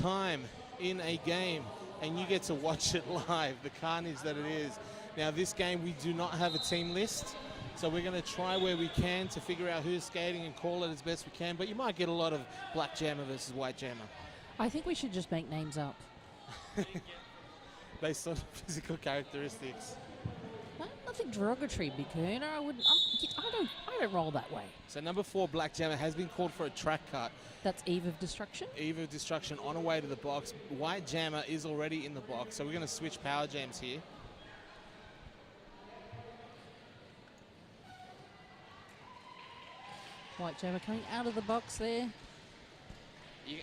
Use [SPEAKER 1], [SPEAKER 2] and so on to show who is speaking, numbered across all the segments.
[SPEAKER 1] time in a game and you get to watch it live, the carnage that it is. Now this game we do not have a team list, so we're going to try where we can to figure out who's skating and call it as best we can, but you might get a lot of black jammer versus white jammer.
[SPEAKER 2] I think we should just make names up.
[SPEAKER 1] Based on physical characteristics.
[SPEAKER 2] Nothing derogatory, Bikuna. I don't roll that way.
[SPEAKER 1] So number 4, black jammer, has been called for a track cut.
[SPEAKER 2] That's Eve of Destruction?
[SPEAKER 1] Eve of Destruction on her way to the box. White jammer is already in the box, so we're going to switch power jams here.
[SPEAKER 2] White jammer coming out of the box there.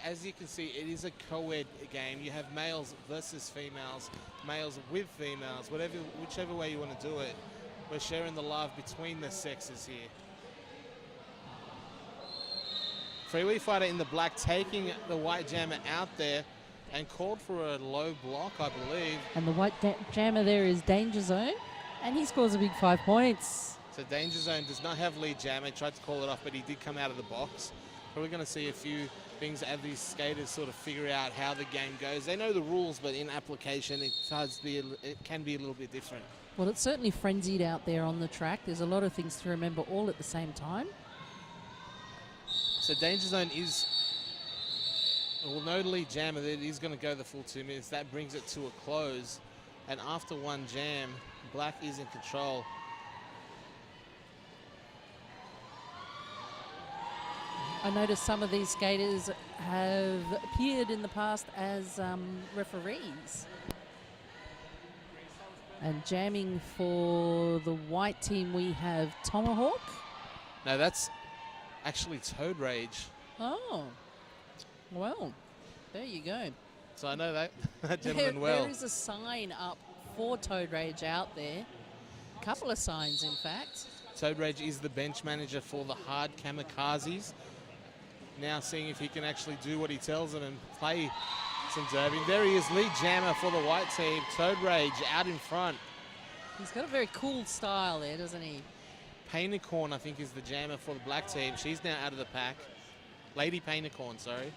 [SPEAKER 1] As you can see, it is a co-ed game. You have males versus females, males with females, whichever way you want to do it. We're sharing the love between the sexes here. Freeway fighter in the black taking the white jammer out there and called for a low block, I believe.
[SPEAKER 2] And the white jammer there is Danger Zone, and he scores a big 5 points.
[SPEAKER 1] So Danger Zone does not have lead jammer. He tried to call it off, but he did come out of the box. Probably going to see a few things as these skaters sort of figure out how the game goes. They know the rules, but in application, it can be a little bit different.
[SPEAKER 2] Well, it's certainly frenzied out there on the track. There's a lot of things to remember all at the same time.
[SPEAKER 1] So Danger Zone is, well, no lead jammer. It is going to go the full 2 minutes. That brings it to a close. And after one jam, black is in control.
[SPEAKER 2] I noticed some of these skaters have appeared in the past as referees. And jamming for the white team, we have Tomahawk.
[SPEAKER 1] No, that's actually Toad Rage.
[SPEAKER 2] Oh, well, there you go.
[SPEAKER 1] So I know that gentleman well.
[SPEAKER 2] There is a sign up for Toad Rage out there. A couple of signs, in fact.
[SPEAKER 1] Toad Rage is the bench manager for the hard kamikazes. Now seeing if he can actually do what he tells him and play some derbing. There he is, lead jammer for the white team. Toad Rage out in front.
[SPEAKER 2] He's got a very cool style there, doesn't he?
[SPEAKER 1] Painicorn, I think, is the jammer for the black team. She's now out of the pack. Lady Painicorn, sorry.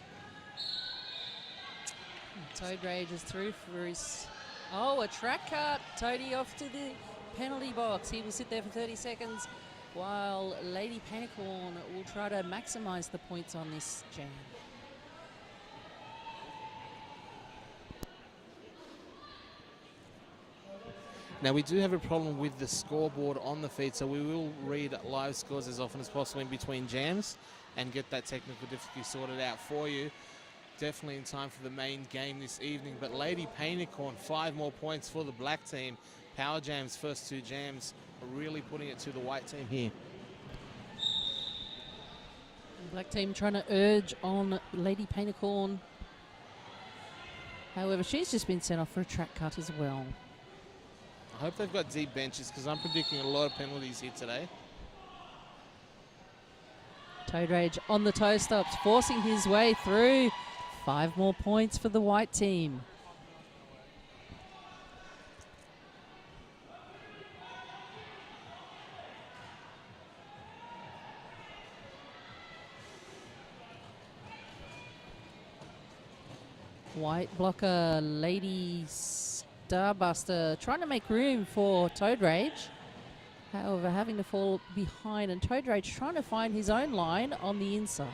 [SPEAKER 2] Toad Rage is through for his... Oh, a track cut. Toadie off to the penalty box. He will sit there for 30 seconds. While Lady Panicorn will try to maximize the points on this jam.
[SPEAKER 1] Now we do have a problem with the scoreboard on the feed, so we will read live scores as often as possible in between jams and get that technical difficulty sorted out for you. Definitely in time for the main game this evening, but Lady Painicorn, 5 more points for the black team. Power Jam's first 2 jams are really putting it to the white team here.
[SPEAKER 2] Black team trying to urge on Lady Painicorn. However, she's just been sent off for a track cut as well.
[SPEAKER 1] I hope they've got deep benches because I'm predicting a lot of penalties here today.
[SPEAKER 2] Toad Rage on the toe stops, forcing his way through. 5 more points for the white team. White blocker, Lady Starbuster trying to make room for Toad Rage. However, having to fall behind, and Toad Rage trying to find his own line on the inside.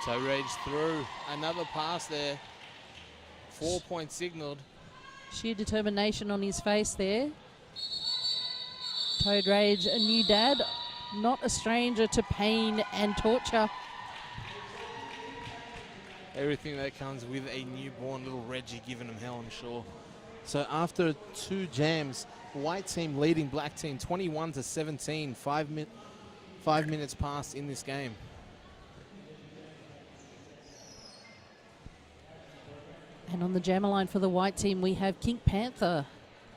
[SPEAKER 1] Toad Rage through. Another pass there. 4 points signaled.
[SPEAKER 2] Sheer determination on his face there. Toad Rage, a new dad, not a stranger to pain and torture.
[SPEAKER 1] Everything that comes with a newborn little Reggie giving him hell, I'm sure. So after 2 jams, white team leading black team 21-17. 5 minutes passed in this game.
[SPEAKER 2] And on the jammer line for the white team, we have King Panther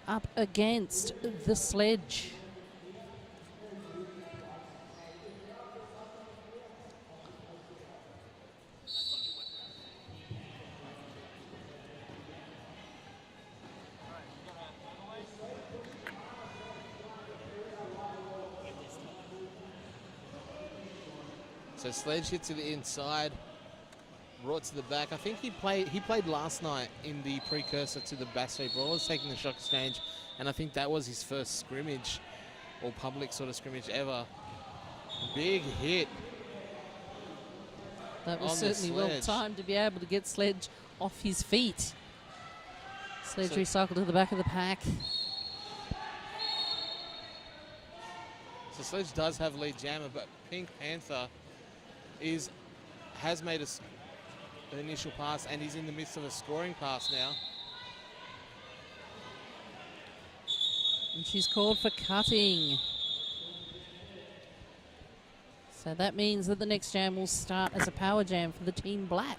[SPEAKER 2] up against the Sledge.
[SPEAKER 1] So Sledge hit to the inside, brought to the back. I think he played last night in the precursor to the Bass Strait Brawlers, taking the shock exchange, and I think that was his first scrimmage or public sort of scrimmage ever. Big hit.
[SPEAKER 2] That was certainly well timed to be able to get Sledge off his feet. Sledge recycled to the back of the pack.
[SPEAKER 1] So Sledge does have lead jammer, but Pink Panther has made an initial pass and he's in the midst of a scoring pass now.
[SPEAKER 2] And she's called for cutting. So that means that the next jam will start as a power jam for the team black.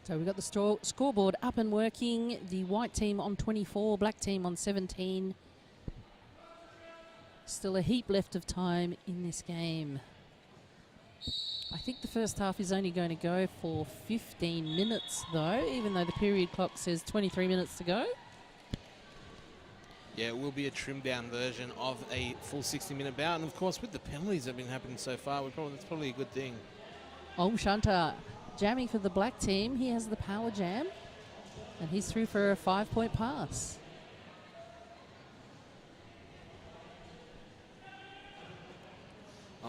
[SPEAKER 2] So we've got the scoreboard up and working. The white team on 24, black team on 17. Still a heap left of time in this game. I think the first half is only going to go for 15 minutes though, even though the period clock says 23 minutes to go.
[SPEAKER 1] Yeah, it will be a trimmed down version of a full 60-minute bout. And of course, with the penalties that have been happening so far, that's probably a good thing.
[SPEAKER 2] Shanta jamming for the black team. He has the power jam and he's through for a 5-point pass.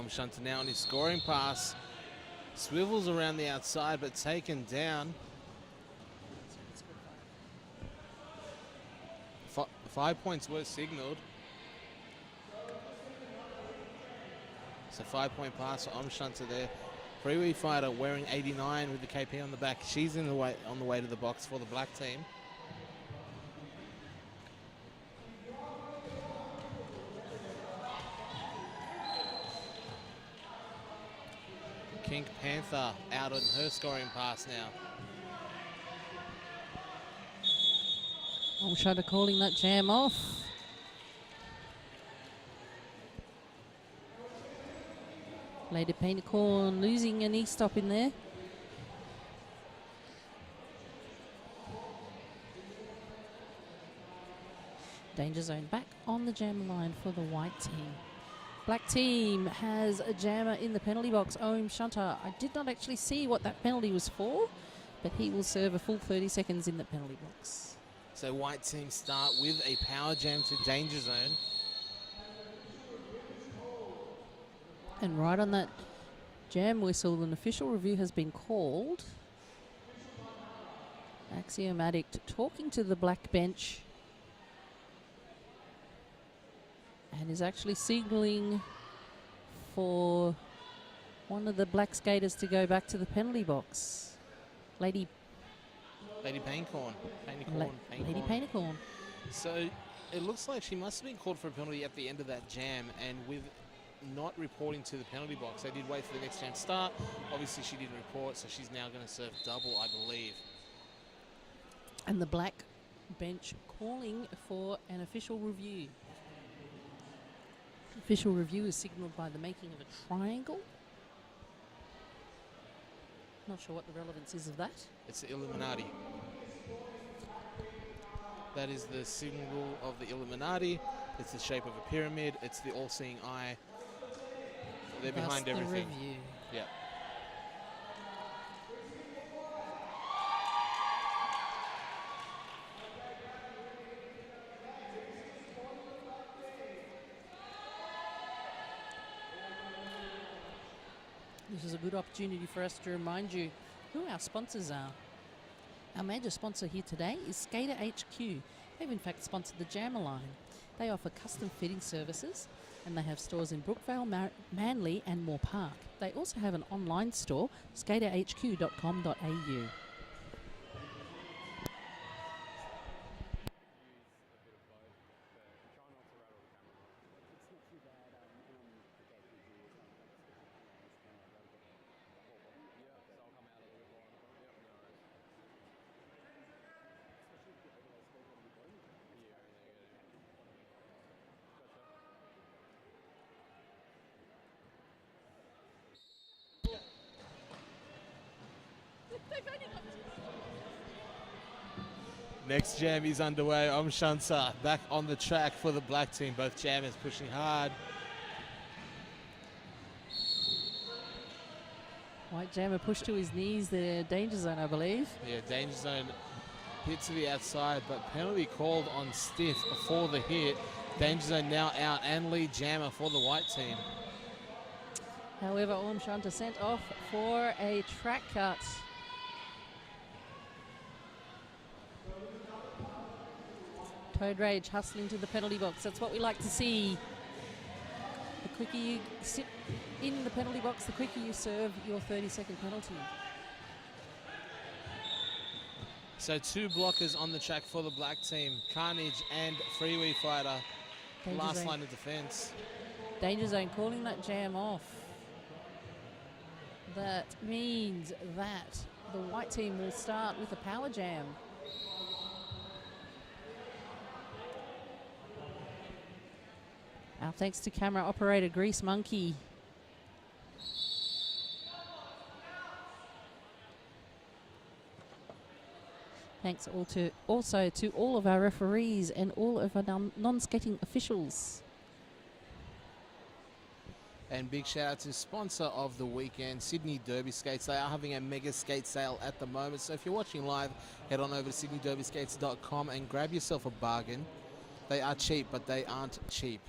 [SPEAKER 1] Shanta now on his scoring pass. Swivels around the outside, but taken down. 5 points were signalled. So 5-point pass for Shanta there. Freeway fighter wearing 89 with the KP on the back. She's on the way to the box for the black team. Pink Panther out on her scoring pass now.
[SPEAKER 2] Shanta calling that jam off. Lady Paintercorn losing an e-stop in there. Danger zone back on the jam line for the white team. Black team has a jammer in the penalty box. Shanta, I did not actually see what that penalty was for, but he will serve a full 30 seconds in the penalty box.
[SPEAKER 1] So white team start with a power jam to danger zone.
[SPEAKER 2] And right on that jam whistle, an official review has been called. Axiomatic talking to the black bench and is actually signalling for one of the black skaters to go back to the penalty box. Lady
[SPEAKER 1] Paintercorn.
[SPEAKER 2] Lady Paintercorn.
[SPEAKER 1] So it looks like she must have been called for a penalty at the end of that jam, and with not reporting to the penalty box, they did wait for the next jam start. Obviously she didn't report, so she's now going to serve double, I believe.
[SPEAKER 2] And the black bench calling for an official review. Official review is signalled by the making of a triangle. Not sure what the relevance is of that.
[SPEAKER 1] It's the Illuminati. That is the symbol of the Illuminati. It's the shape of a pyramid. It's the all-seeing eye. They're behind everything.
[SPEAKER 2] The review.
[SPEAKER 1] Yeah.
[SPEAKER 2] This is a good opportunity for us to remind you who our sponsors are. Our major sponsor here today is Skater HQ. They've in fact sponsored the Jammer line. They offer custom fitting services and they have stores in Brookvale, Manly and Moore Park. They also have an online store, skaterhq.com.au.
[SPEAKER 1] Next jam is underway. Shansa back on the track for the black team. Both jammers pushing hard.
[SPEAKER 2] White jammer pushed to his knees there. Danger zone, I believe.
[SPEAKER 1] Yeah, danger zone hit to the outside, but penalty called on Stiff for the hit. Danger zone now out and lead jammer for the white team.
[SPEAKER 2] However, Shanta sent off for a track cut. Toad Rage hustling to the penalty box. That's what we like to see. The quicker you sit in the penalty box, the quicker you serve your 30-second penalty.
[SPEAKER 1] So 2 blockers on the track for the black team. Carnage and Freeway Fighter.
[SPEAKER 2] Danger
[SPEAKER 1] Last
[SPEAKER 2] zone.
[SPEAKER 1] line of defense.
[SPEAKER 2] Danger zone calling that jam off. That means that the white team will start with a power jam. Our thanks to camera operator Grease Monkey. Thanks also to all of our referees and all of our non-skating officials.
[SPEAKER 1] And big shout out to sponsor of the weekend, Sydney Derby Skates. They are having a mega skate sale at the moment. So if you're watching live, head on over to sydneyderbyskates.com and grab yourself a bargain. They are cheap, but they aren't cheap.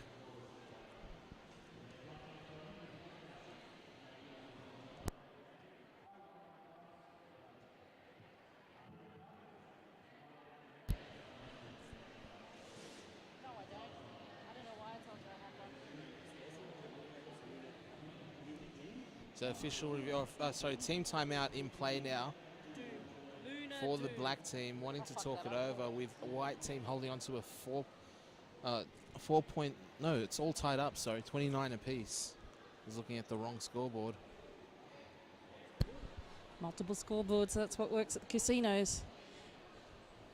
[SPEAKER 1] So official review, team timeout in play now for the black team, wanting to talk it over with white team holding on to a 4-point, no, it's all tied up, 29 apiece. I was looking at the wrong scoreboard.
[SPEAKER 2] Multiple scoreboards, that's what works at the casinos.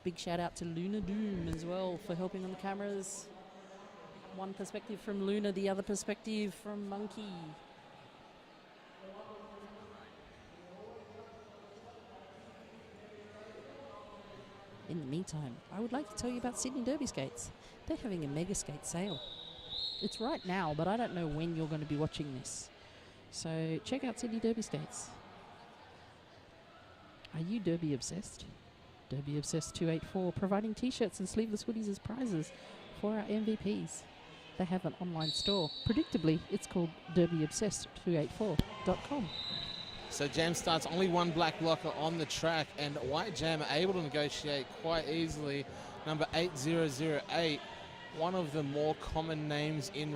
[SPEAKER 2] Big shout out to Luna Doom as well for helping on the cameras. One perspective from Luna, the other perspective from Monkey. In the meantime, I would like to tell you about Sydney Derby Skates. They're having a mega skate sale. It's right now, but I don't know when you're going to be watching this. So check out Sydney Derby Skates. Are you Derby obsessed? Derby Obsessed 284, providing t-shirts and sleeveless hoodies as prizes for our MVPs. They have an online store. Predictably, it's called derbyobsessed284.com.
[SPEAKER 1] So jam starts, only 1 black blocker on the track, and white jam are able to negotiate quite easily. Number 8008, one of the more common names in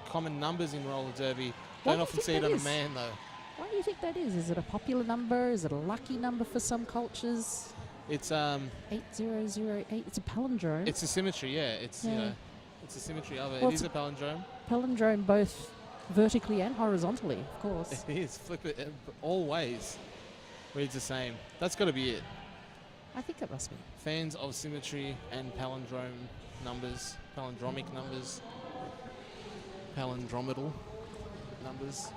[SPEAKER 1] common numbers in roller derby. Don't often see it on a man though.
[SPEAKER 2] Why do you think that is? Is it a popular number? Is it a lucky number for some cultures?
[SPEAKER 1] It's
[SPEAKER 2] 8008. It's a palindrome.
[SPEAKER 1] It's a symmetry, yeah. It's you know, it's a symmetry of it.
[SPEAKER 2] Well,
[SPEAKER 1] it is a palindrome.
[SPEAKER 2] Palindrome both vertically and horizontally, of course.
[SPEAKER 1] It is. Flip it all ways. Reads the same. That's got to be it.
[SPEAKER 2] I think it must be.
[SPEAKER 1] Fans of symmetry and palindrome numbers, palindromic numbers, palindromical numbers.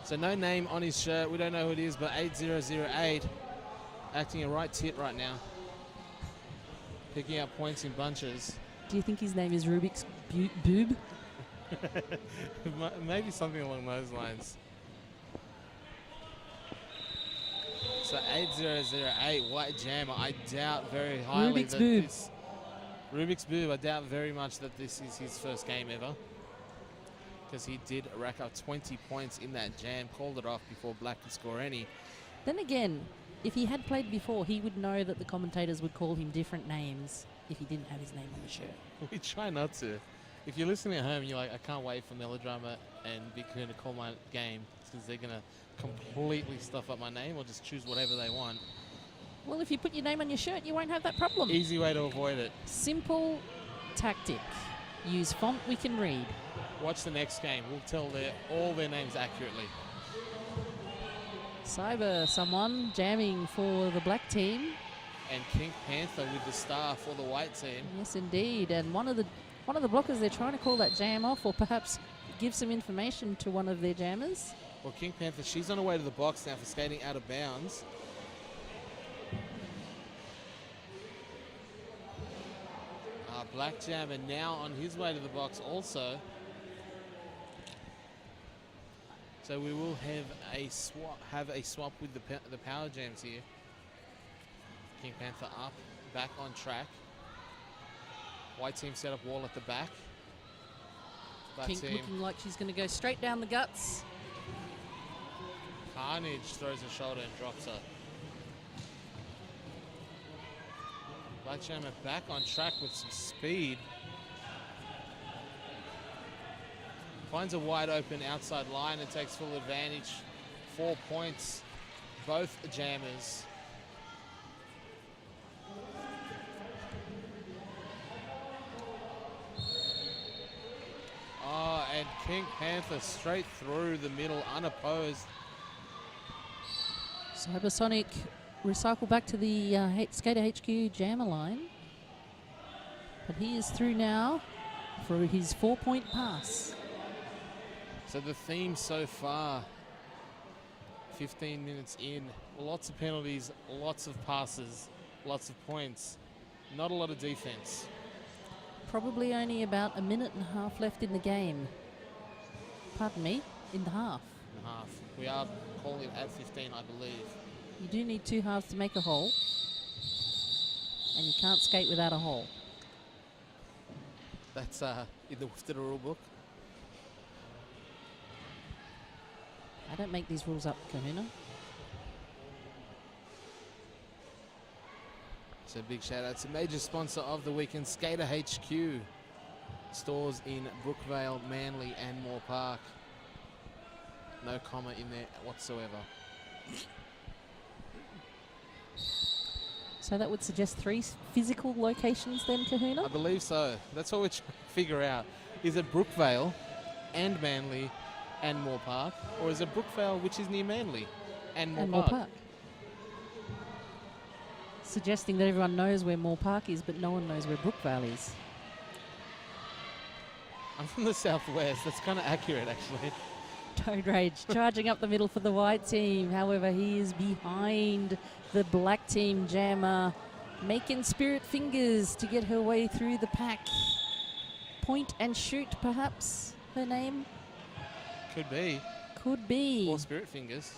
[SPEAKER 1] So no name on his shirt. We don't know who it is, but 8008 acting a right tit right now. Picking up points in bunches.
[SPEAKER 2] Do you think his name is Rubik's Boob?
[SPEAKER 1] Maybe something along those lines. So 8008 white jammer. I doubt very highly
[SPEAKER 2] Rubik's
[SPEAKER 1] that
[SPEAKER 2] Boob.
[SPEAKER 1] this Rubik's Boob. I doubt very much that this is his first game ever, because he did rack up 20 points in that jam. Called it off before black could score any.
[SPEAKER 2] Then again, if he had played before, he would know that the commentators would call him different names if he didn't have his name on the shirt.
[SPEAKER 1] We try not to. If you're listening at home, you're like, I can't wait for Melodrama and Big Kahuna to call my game, because they're going to completely stuff up my name or just choose whatever they want.
[SPEAKER 2] Well, if you put your name on your shirt, you won't have that problem.
[SPEAKER 1] Easy way to avoid it.
[SPEAKER 2] Simple tactic. Use font we can read.
[SPEAKER 1] Watch the next game. We'll tell all their names accurately.
[SPEAKER 2] Cyber, someone jamming for the black team.
[SPEAKER 1] And Pink Panther with the star for the white team.
[SPEAKER 2] Yes, indeed. And one of the blockers, they're trying to call that jam off, or perhaps give some information to one of their jammers.
[SPEAKER 1] Well, King Panther, she's on her way to the box now for skating out of bounds. Black jammer now on his way to the box also. So we will have a swap with the power jams here. King Panther up, back on track. White team set up wall at the back. Black
[SPEAKER 2] Pink
[SPEAKER 1] team.
[SPEAKER 2] looking like she's going to go straight down the guts.
[SPEAKER 1] Carnage throws her shoulder and drops her. Black jammer back on track with some speed. Finds a wide open outside line and takes full advantage. 4 points, both jammers. Oh, and King Panther straight through the middle, unopposed.
[SPEAKER 2] Cybersonic recycle back to the Skater HQ jammer line. But he is through now for his 4-point pass.
[SPEAKER 1] So the theme so far, 15 minutes in, lots of penalties, lots of passes, lots of points, not a lot of defense.
[SPEAKER 2] Probably only about a minute and a half left in the game. Pardon me, in the half.
[SPEAKER 1] And a half. We are calling it at 15, I believe.
[SPEAKER 2] You do need 2 halves to make a hole. And you can't skate without a hole.
[SPEAKER 1] That's in the WFTDA rule book.
[SPEAKER 2] I don't make these rules up, Kahuna.
[SPEAKER 1] So big shout out to major sponsor of the weekend, Skater HQ. Stores in Brookvale, Manly and Moore Park. No comma in there whatsoever.
[SPEAKER 2] So that would suggest 3 physical locations then, Kahuna?
[SPEAKER 1] I believe so. That's what we're trying to figure out. Is it Brookvale and Manly and Moore Park? Or is it Brookvale, which is near Manly, and Moore Park?
[SPEAKER 2] Suggesting that everyone knows where Moore Park is, but no one knows where Brookvale is.
[SPEAKER 1] I'm from the southwest. That's kind of accurate, actually.
[SPEAKER 2] Toad Rage charging up the middle for the white team. However, he is behind the black team jammer, making spirit fingers to get her way through the pack. Point and shoot, perhaps, her name?
[SPEAKER 1] Could be.
[SPEAKER 2] Could be.
[SPEAKER 1] Or Spirit Fingers.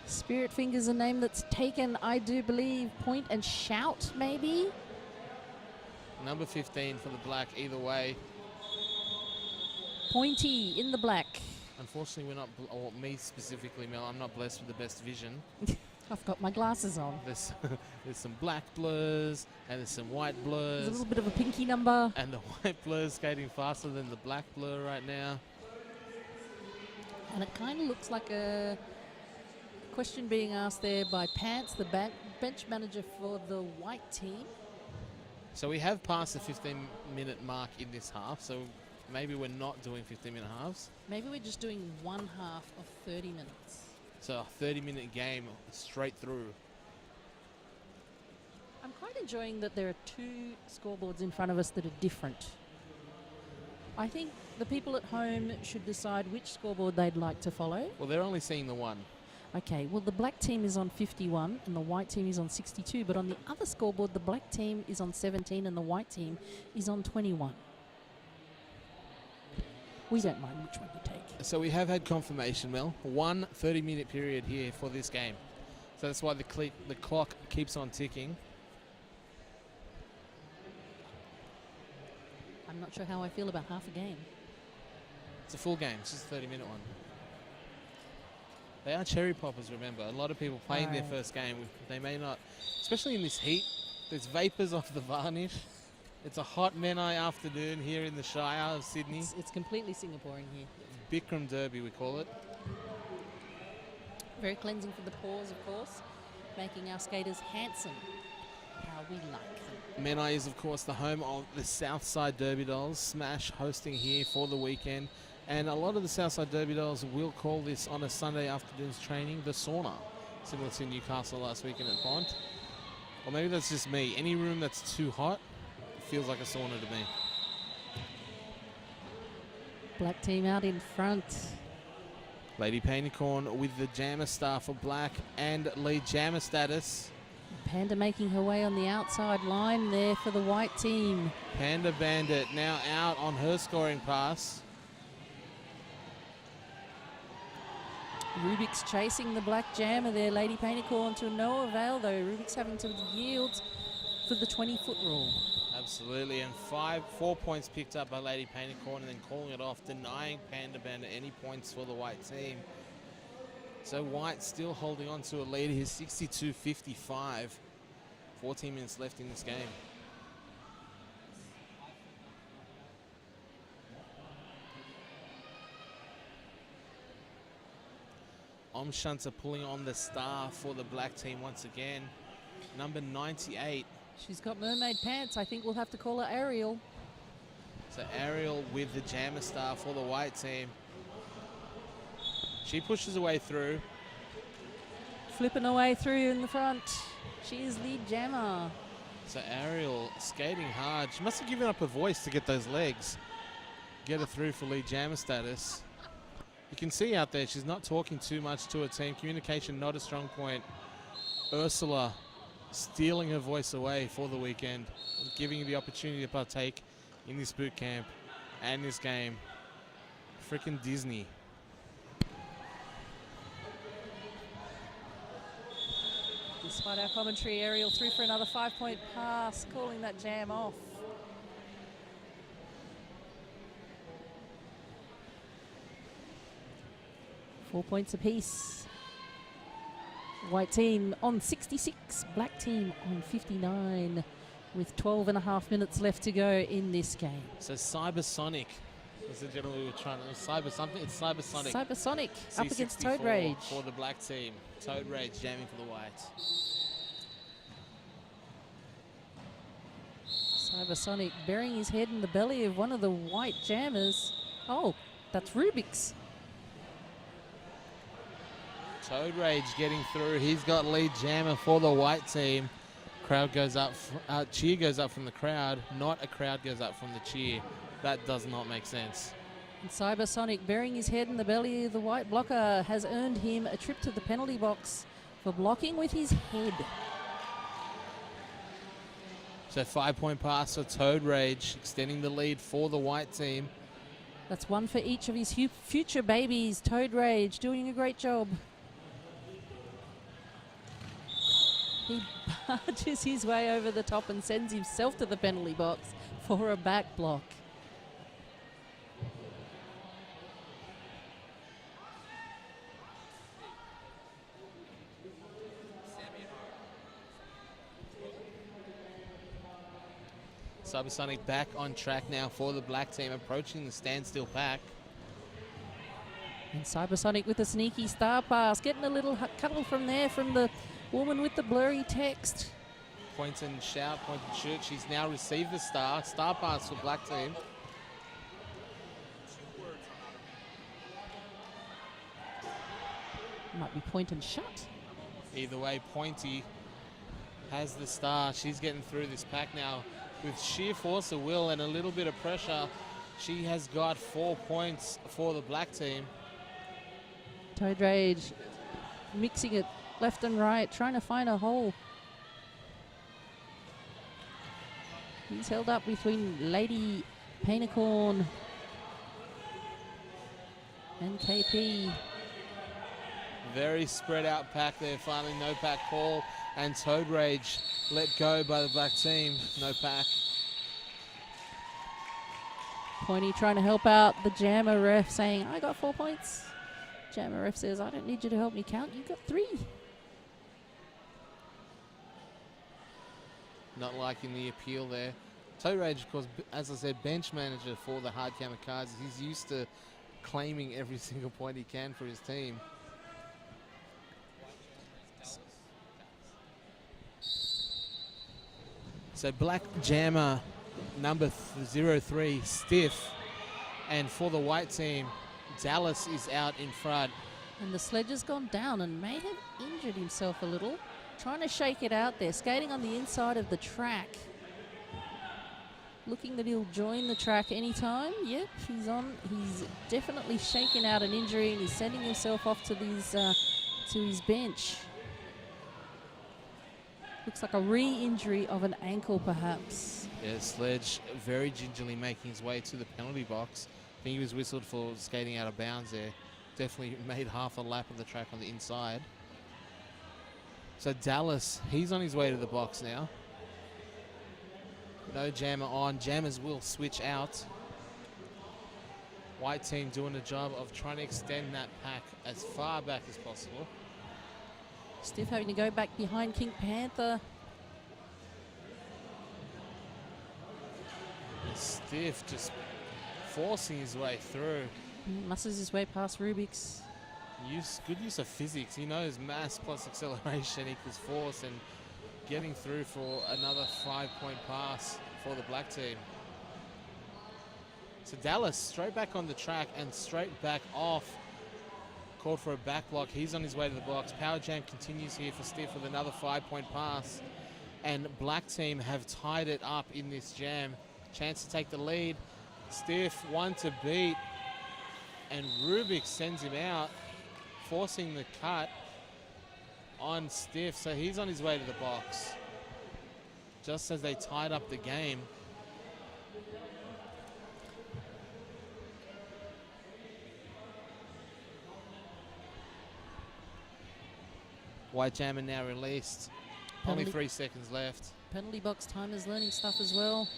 [SPEAKER 2] Spirit Fingers, a name that's taken, I do believe, point and shout, maybe?
[SPEAKER 1] Number 15 for the black, either way.
[SPEAKER 2] Pointy in the black.
[SPEAKER 1] Unfortunately, we're not, or me specifically, Mel, I'm not blessed with the best vision.
[SPEAKER 2] I've got my glasses on.
[SPEAKER 1] There's some black blurs, and there's some white blurs.
[SPEAKER 2] There's a little bit of a pinky number.
[SPEAKER 1] And the white blur's skating faster than the black blur right now.
[SPEAKER 2] And it kind of looks like a question being asked there by Pants, the bench manager for the white team.
[SPEAKER 1] So we have passed the 15-minute mark in this half, so maybe we're not doing 15-minute halves.
[SPEAKER 2] Maybe we're just doing 1 half of 30 minutes.
[SPEAKER 1] So a 30-minute game straight through.
[SPEAKER 2] I'm quite enjoying that there are 2 scoreboards in front of us that are different. I think the people at home should decide which scoreboard they'd like to follow.
[SPEAKER 1] Well, they're only seeing the one.
[SPEAKER 2] Okay, well, the black team is on 51 and the white team is on 62, but on the other scoreboard, the black team is on 17 and the white team is on 21. We don't mind which one you take.
[SPEAKER 1] So we have had confirmation, Mel. 1 30-minute period here for this game. So that's why the clock keeps on ticking.
[SPEAKER 2] I'm not sure how I feel about half a game.
[SPEAKER 1] It's a full game. It's just a 30-minute one. They are cherry poppers, remember. A lot of people playing their first game. They may not, especially in this heat. There's vapours off the varnish. It's a hot Menai afternoon here in the Shire of Sydney.
[SPEAKER 2] It's completely Singaporean here.
[SPEAKER 1] Bikram Derby, we call it.
[SPEAKER 2] Very cleansing for the pores, of course, making our skaters handsome. How we like them.
[SPEAKER 1] Menai is, of course, the home of the Southside Derby Dolls. Smash hosting here for the weekend. And a lot of the Southside Derby Dolls will call this on a Sunday afternoon's training the sauna, similar to Newcastle last weekend at Bont. Or maybe that's just me. Any room that's too hot feels like a sauna to me.
[SPEAKER 2] Black team out in front.
[SPEAKER 1] Lady Painicorn with the jammer star for black and lead jammer status.
[SPEAKER 2] Panda making her way on the outside line there for the white team.
[SPEAKER 1] Panda Bandit now out on her scoring pass.
[SPEAKER 2] Rubik's chasing the black jammer there. Lady Painicorn to no avail though. Rubik's having to yield for the 20-foot rule.
[SPEAKER 1] Absolutely, and 4 points picked up by Lady Painicorn and then calling it off, denying Panda Bandit any points for the white team. So white still holding on to a lead here, 62-55. 14 minutes left in this game. Omshunter pulling on the star for the black team once again. Number 98.
[SPEAKER 2] She's got mermaid pants. I think we'll have to call her Ariel.
[SPEAKER 1] So Ariel with the jammer star for the white team. She pushes her way through.
[SPEAKER 2] Flipping her way through in the front. She is lead jammer.
[SPEAKER 1] So Ariel skating hard. She must have given up her voice to get those legs. Get her through for lead jammer status. You can see out there she's not talking too much to her team. Communication not a strong point. Ursula stealing her voice away for the weekend, giving you the opportunity to partake in this boot camp and this game. Freaking Disney.
[SPEAKER 2] Despite our commentary, Ariel through for another 5-point pass, calling that jam off. Four points apiece. White team on 66, black team on 59, with 12.5 minutes left to go in this game.
[SPEAKER 1] So Cybersonic was the gentleman we were trying to... It's Cybersonic.
[SPEAKER 2] Cybersonic up against
[SPEAKER 1] C64
[SPEAKER 2] Toad Rage.
[SPEAKER 1] for the black team. Toad Rage jamming for the white.
[SPEAKER 2] Cybersonic burying his head in the belly of one of the white jammers. Oh, that's Rubik's.
[SPEAKER 1] Toad Rage getting through. He's got lead jammer for the white team. Crowd goes up. Cheer goes up from the crowd. Not a crowd goes up from the cheer. That does not make sense.
[SPEAKER 2] And Cybersonic burying his head in the belly of the white blocker has earned him a trip to the penalty box for blocking with his head.
[SPEAKER 1] So 5-point pass for Toad Rage, extending the lead for the white team.
[SPEAKER 2] That's one for each of his future babies. Toad Rage doing a great job. He barges his way over the top and sends himself to the penalty box for a back block.
[SPEAKER 1] Cybersonic back on track now for the black team, approaching the standstill pack.
[SPEAKER 2] And Cybersonic with a sneaky star pass, getting a little cuddle from there from the woman with the blurry text.
[SPEAKER 1] Point and shout, point and shoot. She's now received the star pass for black team.
[SPEAKER 2] Might be point and shut.
[SPEAKER 1] Either way, Pointy has the star. She's getting through this pack now with sheer force of will and a little bit of pressure. She has got 4 points for the black team.
[SPEAKER 2] Toad Rage mixing it left and right, trying to find a hole. He's held up between Lady Painicorn and KP.
[SPEAKER 1] Very spread out pack there. Finally, no pack call. And Toad Rage let go by the black team. No pack.
[SPEAKER 2] Pointy trying to help out the jammer ref, saying, I got 4 points. Jammer ref says, I don't need you to help me count. You got 3.
[SPEAKER 1] Not liking the appeal there. Toad Rage, of course, as I said, bench manager for the Hard Kamikazes. He's used to claiming every single point he can for his team. So black jammer number 03, Stiff. And for the white team, Dallas is out in front.
[SPEAKER 2] And the sledge has gone down and may have injured himself a little. Trying to shake it out there, skating on the inside of the track. looking that he'll join the track anytime. Yep, he's on. He's definitely shaken out an injury and he's sending himself off to his bench. Looks like a re-injury of an ankle, perhaps.
[SPEAKER 1] Yeah, Sledge very gingerly making his way to the penalty box. I think he was whistled for skating out of bounds there. Definitely made half a lap of the track on the inside. So Dallas, he's on his way to the box now. No jammer on. Jammers will switch out. White team doing the job of trying to extend that pack as far back as possible.
[SPEAKER 2] Stiff having to go back behind King Panther.
[SPEAKER 1] And Stiff just forcing his way through.
[SPEAKER 2] Muscles his way past Rubik's.
[SPEAKER 1] Good use of physics. He knows mass plus acceleration equals force, and getting through for another 5-point pass for the black team. So Dallas straight back on the track and straight back off. Called for a back block. He's on his way to the box. Power jam continues here for Stiff with another 5-point pass. And black team have tied it up in this jam. Chance to take the lead. Stiff one to beat. And Rubik sends him out, forcing the cut on Stiff. So he's on his way to the box. Just as they tied up the game. White jammer now released. Only 3 seconds left.
[SPEAKER 2] Penalty box time is learning stuff as well.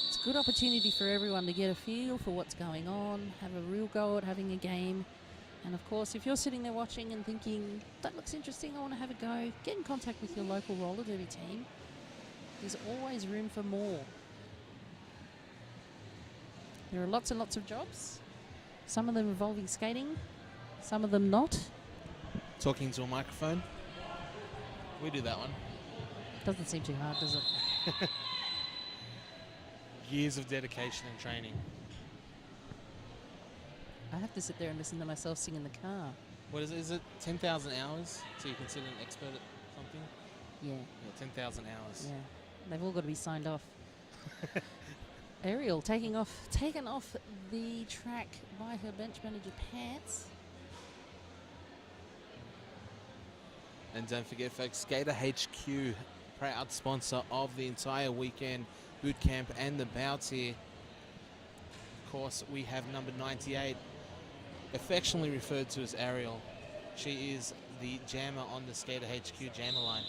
[SPEAKER 2] It's a good opportunity for everyone to get a feel for what's going on, have a real go at having a game. And of course, if you're sitting there watching and thinking, that looks interesting, I want to have a go, get in contact with your local roller derby team. There's always room for more. There are lots and lots of jobs. Some of them involving skating, some of them not.
[SPEAKER 1] Talking to a microphone. We do that one.
[SPEAKER 2] Doesn't seem too hard, does it?
[SPEAKER 1] Years of dedication and training.
[SPEAKER 2] I have to sit there and listen to myself sing in the car.
[SPEAKER 1] What is it? Is it 10,000 hours? So you consider an expert at something?
[SPEAKER 2] Yeah.
[SPEAKER 1] 10,000 hours.
[SPEAKER 2] Yeah. They've all got to be signed off. Ariel taken off the track by her bench manager Pants.
[SPEAKER 1] And don't forget, folks, Skater HQ, proud sponsor of the entire weekend boot camp and the bouts here. Of course, we have number 98, affectionately referred to as Ariel. She is the jammer on the Skater HQ jammer line.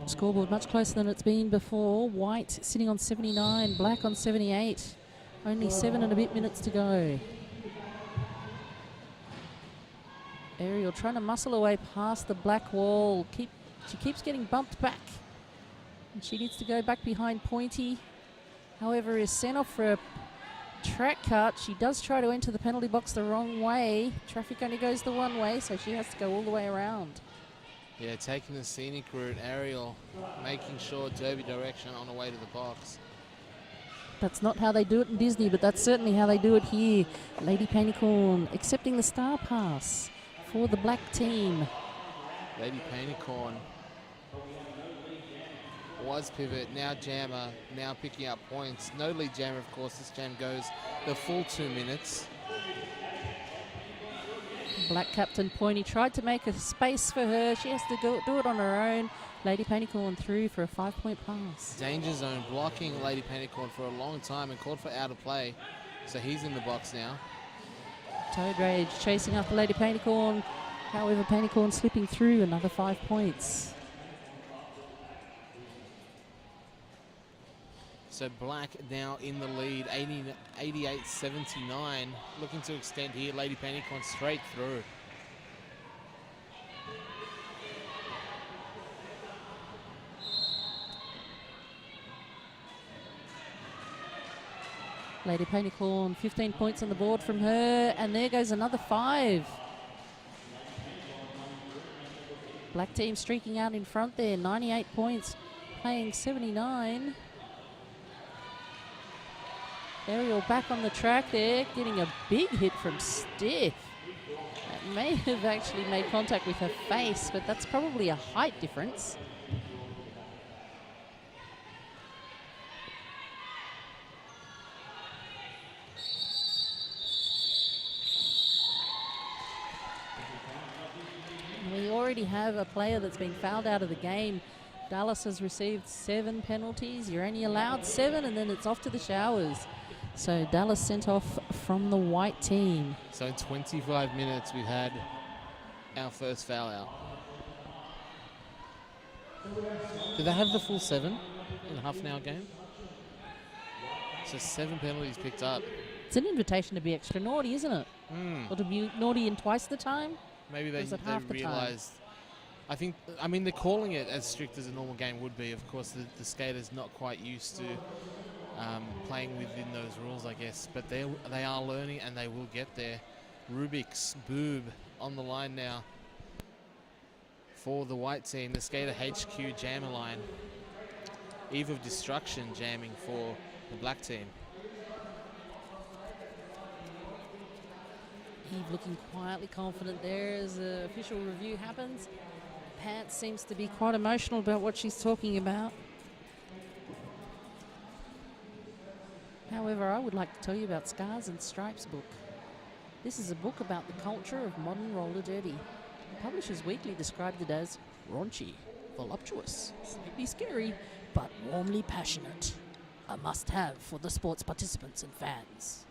[SPEAKER 2] Scoreboard much closer than it's been before. White sitting on 79, black on 78. Only 7 and a bit minutes to go. Ariel trying to muscle away past the black wall. She keeps getting bumped back. And she needs to go back behind Pointy. However, is sent off for a track cut. She does try to enter the penalty box the wrong way. Traffic only goes the one way, so she has to go all the way around.
[SPEAKER 1] Yeah, taking the scenic route, Ariel making sure derby direction on the way to the box.
[SPEAKER 2] That's not how they do it in Disney, but that's certainly how they do it here. Lady Panicorn accepting the star pass for the black team.
[SPEAKER 1] Lady Panicorn was pivot, now jammer, now picking up points. No lead jammer, of course. This jam goes the full 2 minutes.
[SPEAKER 2] Black Captain Pointy tried to make a space for her. She has to do it on her own. Lady Panicorn through for a 5-point pass.
[SPEAKER 1] Danger zone blocking Lady Panicorn for a long time and called for out of play. So he's in the box now.
[SPEAKER 2] Toad Rage chasing after Lady Panicorn. However, Panicorn slipping through another 5 points.
[SPEAKER 1] So black now in the lead, 88-79. Looking to extend here. Lady Panicorn straight through.
[SPEAKER 2] Lady Panicorn, 15 points on the board from her, and there goes another 5. Black team streaking out in front there, 98 points, playing 79. Aerial back on the track there, getting a big hit from Stiff. That may have actually made contact with her face, but that's probably a height difference. We already have a player that's been fouled out of the game. Dallas has received 7 penalties. You're only allowed 7, and then it's off to the showers. So Dallas sent off from the white team.
[SPEAKER 1] So in 25 minutes, we've had our first foul out. Did they have the full 7 in a half an hour game? So 7 penalties picked up.
[SPEAKER 2] It's an invitation to be extra naughty, isn't it? Or to be naughty in twice the time?
[SPEAKER 1] Maybe they
[SPEAKER 2] half the
[SPEAKER 1] realised. I mean, they're calling it as strict as a normal game would be. Of course, the skater's not quite used to playing within those rules, I guess. But they are learning, and they will get there. Rubik's Boob on the line now for the white team. The skater HQ jammer line. Eve of Destruction jamming for the black team.
[SPEAKER 2] Eve looking quietly confident there as the official review happens. Pants seems to be quite emotional about what she's talking about. However, I would like to tell you about Scars and Stripes book. This is a book about the culture of modern roller derby. Publishers Weekly described it as raunchy, voluptuous, slightly scary, but warmly passionate. A must-have for the sports participants and fans.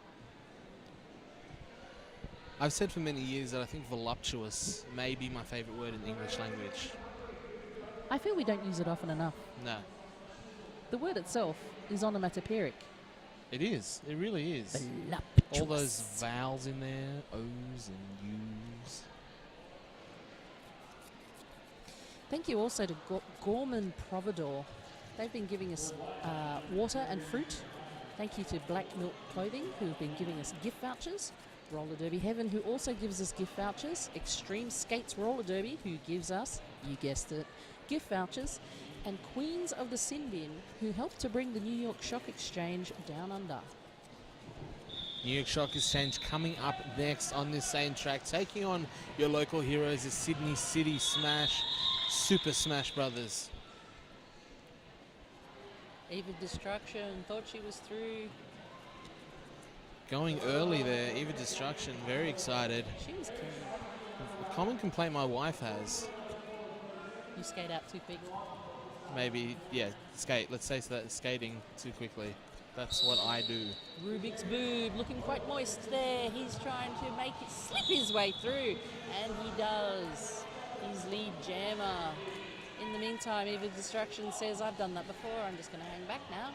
[SPEAKER 1] I've said for many years that I think voluptuous may be my favourite word in the English language.
[SPEAKER 2] I feel we don't use it often enough.
[SPEAKER 1] No.
[SPEAKER 2] The word itself is onomatopoeic.
[SPEAKER 1] It is. It really is.
[SPEAKER 2] Voluptuous.
[SPEAKER 1] All those vowels in there, O's and U's.
[SPEAKER 2] Thank you also to Gorman Providor. They've been giving us water and fruit. Thank you to Black Milk Clothing, who have been giving us gift vouchers. Roller Derby Heaven, who also gives us gift vouchers. Extreme Skates Roller Derby, who gives us, you guessed it, gift vouchers. And Queens of the Sin Bin, who helped to bring the New York Shock Exchange down under.
[SPEAKER 1] New York Shock Exchange coming up next on this same track, taking on your local heroes, the Sydney City Smash, Super Smash Brothers.
[SPEAKER 2] Eve of Destruction, thought she was through.
[SPEAKER 1] Going early there, Eve of Destruction, very excited.
[SPEAKER 2] She was keen.
[SPEAKER 1] A common complaint my wife has.
[SPEAKER 2] You skate out too quick.
[SPEAKER 1] Maybe, yeah, skate. Let's say that skating too quickly. That's what I do.
[SPEAKER 2] Rubik's Boob looking quite moist there. He's trying to make it slip his way through, and he does. His lead jammer. In the meantime, Eve of Destruction says, I've done that before, I'm just going to hang back now.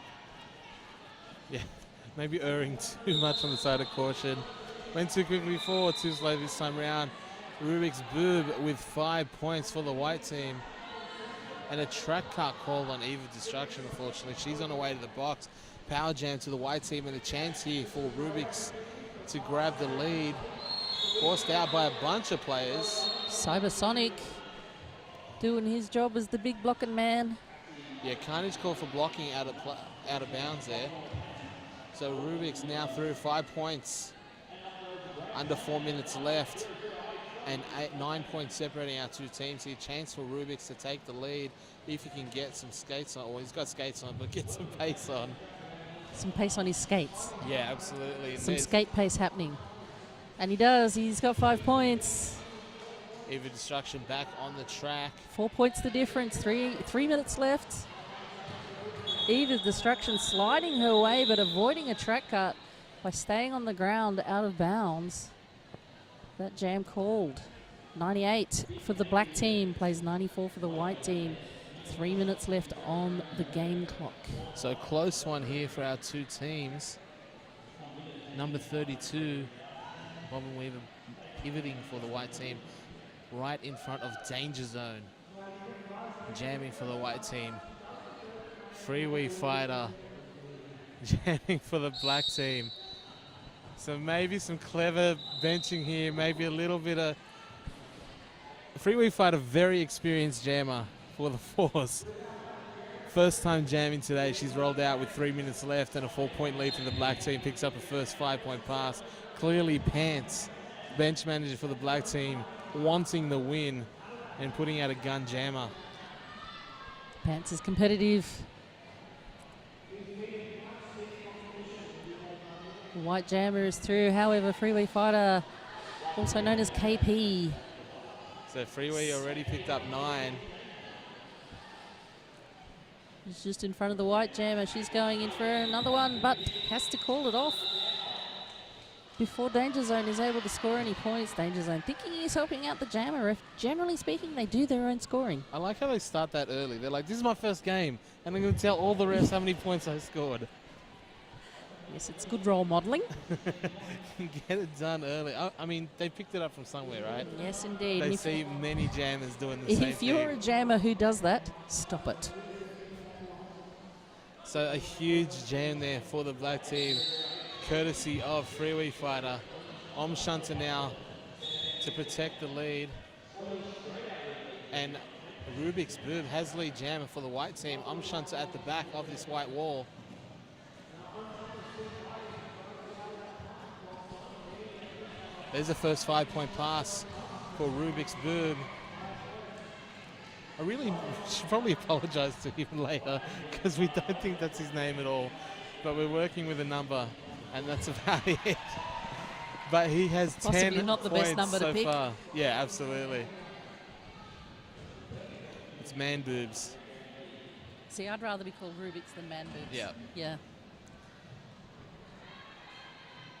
[SPEAKER 1] Yeah, maybe erring too much on the side of caution. Went too quickly forward, too slow this time around. Rubik's Boob with 5 points for the white team. And a track cut called on Eve of Destruction, unfortunately. She's on her way to the box. Power jam to the white team, and a chance here for Rubik's to grab the lead. Forced out by a bunch of players.
[SPEAKER 2] Cybersonic doing his job as the big blocking man.
[SPEAKER 1] Yeah, Carnage called for blocking out of bounds there. So Rubik's now through 5 points. Under 4 minutes left. And 9 points separating our two teams here. Chance for Rubik's to take the lead if he can get some skates on. Well, he's got skates on, but get some pace on.
[SPEAKER 2] Some pace on his skates.
[SPEAKER 1] Yeah, absolutely.
[SPEAKER 2] Some skate pace happening. And he does. He's got 5 points.
[SPEAKER 1] Eve of Destruction back on the track.
[SPEAKER 2] 4 points the difference. Three minutes left. Eve of Destruction sliding her way, but avoiding a track cut by staying on the ground out of bounds. That jam called. 98 for the black team, plays 94 for the white team. 3 minutes left on the game clock.
[SPEAKER 1] So close one here for our two teams. Number 32, Robin Weaver pivoting for the white team right in front of Danger Zone. Jamming for the white team. Freeway Fighter jamming for the black team. So maybe some clever benching here, maybe a little bit of... Freeway Fighter, very experienced jammer for the Force. First time jamming today. She's rolled out with 3 minutes left and a 4-point lead for the black team. Picks up a first 5-point pass. Clearly Pants, bench manager for the black team, wanting the win and putting out a gun jammer.
[SPEAKER 2] Pants is competitive. White jammer is through. However, Freeway Fighter, also known as KP.
[SPEAKER 1] So Freeway already picked up 9.
[SPEAKER 2] She's just in front of the white jammer. She's going in for another one, but has to call it off before Danger Zone is able to score any points. Danger Zone thinking he's helping out the jammer. If generally speaking, they do their own scoring.
[SPEAKER 1] I like how they start that early. They're like, this is my first game, and I'm going to tell all the rest how many points I scored.
[SPEAKER 2] Yes, it's good role modelling.
[SPEAKER 1] Get it done early. I mean, they picked it up from somewhere, right?
[SPEAKER 2] Yes, indeed.
[SPEAKER 1] They see many jammers doing the same thing.
[SPEAKER 2] If you're a jammer who does that, stop it.
[SPEAKER 1] So a huge jam there for the black team, courtesy of Freeway Fighter. Shunter now to protect the lead. And Rubik's Boob has lead jammer for the white team. Shunter at the back of this white wall. There's the first 5-point pass for Rubik's Boob. I really should probably apologise to him later because we don't think that's his name at all. But we're working with a number, and that's about it. But he has
[SPEAKER 2] Possibly
[SPEAKER 1] 10
[SPEAKER 2] not the
[SPEAKER 1] points
[SPEAKER 2] best number to
[SPEAKER 1] so
[SPEAKER 2] pick.
[SPEAKER 1] far. Yeah, absolutely. It's man boobs.
[SPEAKER 2] See, I'd rather be called Rubik's than Man Boobs.
[SPEAKER 1] Yeah.
[SPEAKER 2] Yeah.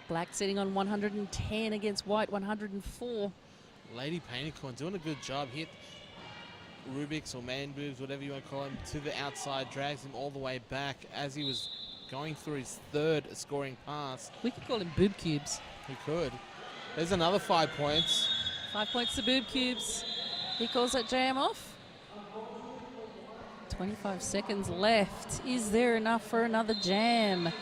[SPEAKER 2] Black sitting on 110 against white 104.
[SPEAKER 1] Lady Painicorn doing a good job. Hit Rubik's or man boobs, whatever you want to call him, to the outside, drags him all the way back as he was going through his third scoring pass.
[SPEAKER 2] We could call him Boob Cubes.
[SPEAKER 1] He could. There's another 5 points.
[SPEAKER 2] 5 points to Boob Cubes. He calls that jam off. 25 seconds left. Is there enough for another jam?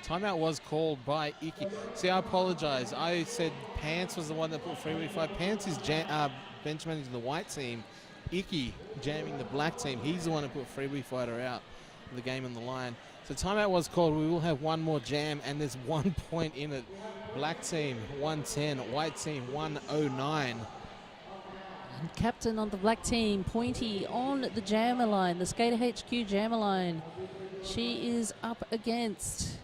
[SPEAKER 1] Timeout was called by Iki. See, I apologize. I said Pants was the one that put Freeway Fight. Pants is bench manager of the white team. Iki jamming the black team. He's the one who put Freeway Fighter out of the game on the line. So timeout was called. We will have one more jam, and there's 1 point in it. Black team 110, white team 109.
[SPEAKER 2] And captain on the black team, Pointy, on the jammer line, the Skater HQ jammer line. She is up against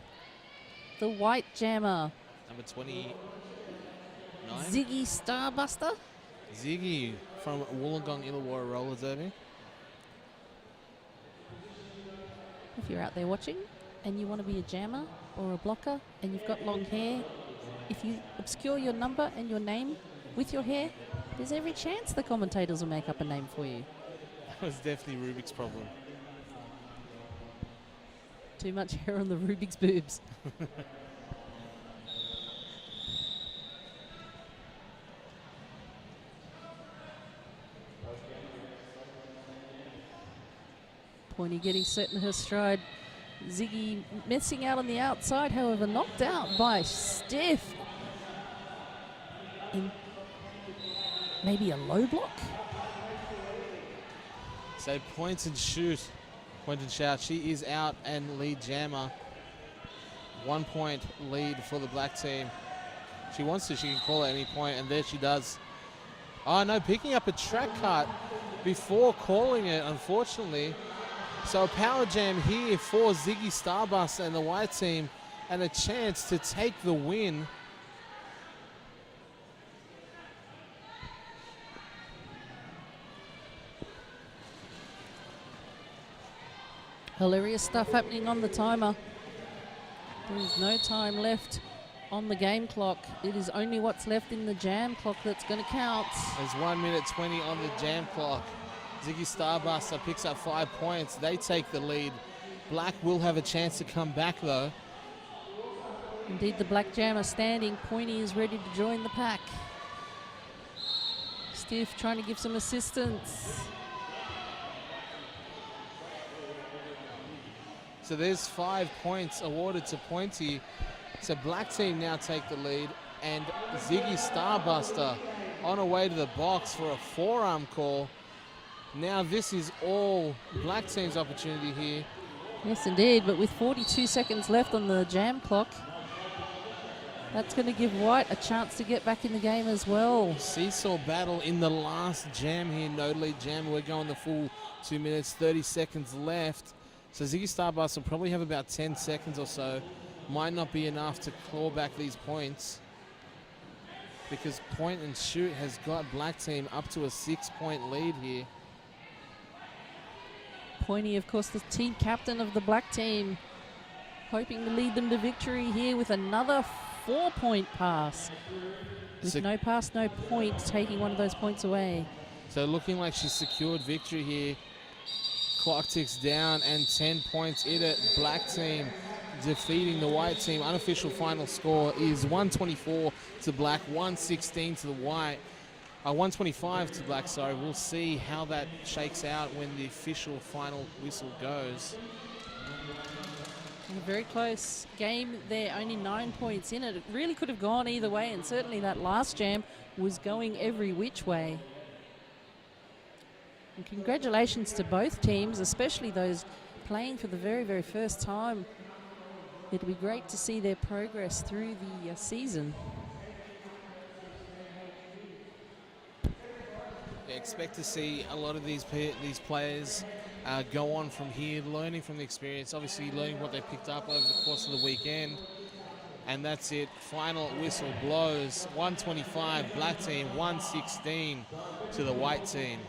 [SPEAKER 2] the white jammer.
[SPEAKER 1] Number 29.
[SPEAKER 2] Ziggy Starbuster.
[SPEAKER 1] Ziggy from Wollongong Illawarra Roller Derby.
[SPEAKER 2] If you're out there watching and you want to be a jammer or a blocker and you've got long hair, if you obscure your number and your name with your hair, there's every chance the commentators will make up a name for you.
[SPEAKER 1] That was definitely Rubik's problem.
[SPEAKER 2] Too much hair on the Rubik's boobs. Pointy getting set in her stride. Ziggy missing out on the outside, however, knocked out by Stiff. In maybe a low block.
[SPEAKER 1] So point and shoot. Point and shout. She is out and lead jammer. 1 point lead for the black team. She wants to, she can call at any point, and there she does. Oh no, picking up a track cut before calling it, unfortunately. So a power jam here for Ziggy Starbuster and the white team, and a chance to take the win.
[SPEAKER 2] Hilarious stuff happening on the timer. There is no time left on the game clock. It is only what's left in the jam clock that's going to count.
[SPEAKER 1] There's 1 minute 20 on the jam clock. Ziggy Starbuster picks up 5 points. They take the lead. Black will have a chance to come back though.
[SPEAKER 2] Indeed, the black jammer standing. Pointy is ready to join the pack. Stiff trying to give some assistance.
[SPEAKER 1] So there's 5 points awarded to Pointy. So black team now take the lead, and Ziggy Starbuster on her way to the box for a forearm call. Now this is all black team's opportunity here.
[SPEAKER 2] Yes, indeed. But with 42 seconds left on the jam clock, that's going to give white a chance to get back in the game as well.
[SPEAKER 1] Seesaw battle in the last jam here. No lead jam. We're going the full 2 minutes, 30 seconds left. So Ziggy Stardust will probably have about 10 seconds or so. Might not be enough to claw back these points, because point and shoot has got black team up to a 6-point lead here.
[SPEAKER 2] Pointy, of course, the team captain of the black team, hoping to lead them to victory here with another 4-point pass. With no pass, no point, taking one of those points away.
[SPEAKER 1] So looking like she's secured victory here. Clock ticks down and 10 points in it. Black team defeating the white team. Unofficial final score is 124 to black, 116 to the white. 125 to black, sorry. We'll see how that shakes out when the official final whistle goes.
[SPEAKER 2] And a very close game there, only 9 points in it. It really could have gone either way, and certainly that last jam was going every which way. And congratulations to both teams, especially those playing for the very, very first time. It'll be great to see their progress through the season.
[SPEAKER 1] Yeah, expect to see a lot of these players go on from here, learning from the experience, obviously learning what they picked up over the course of the weekend. And that's it. Final whistle blows. 125 black team, 116 to the white team.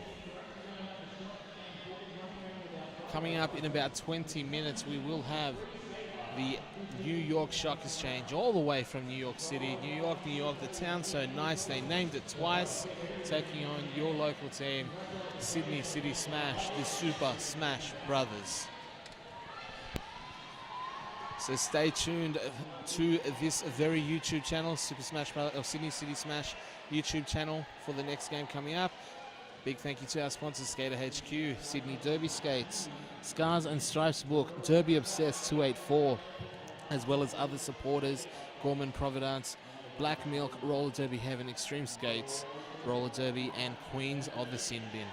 [SPEAKER 1] Coming up in about 20 minutes, we will have the New York Shock Exchange, all the way from New York City. New York, the town so nice, they named it twice, taking on your local team, Sydney City Smash, the Super Smash Brothers. So stay tuned to this very YouTube channel, Super Smash Brothers, or Sydney City Smash YouTube channel, for the next game coming up. Big thank you to our sponsors, Skater HQ, Sydney Derby Skates, Scars and Stripes Book, Derby Obsessed 284, as well as other supporters, Gorman Providence, Black Milk, Roller Derby Heaven, Extreme Skates, Roller Derby, and Queens of the Sin Bin.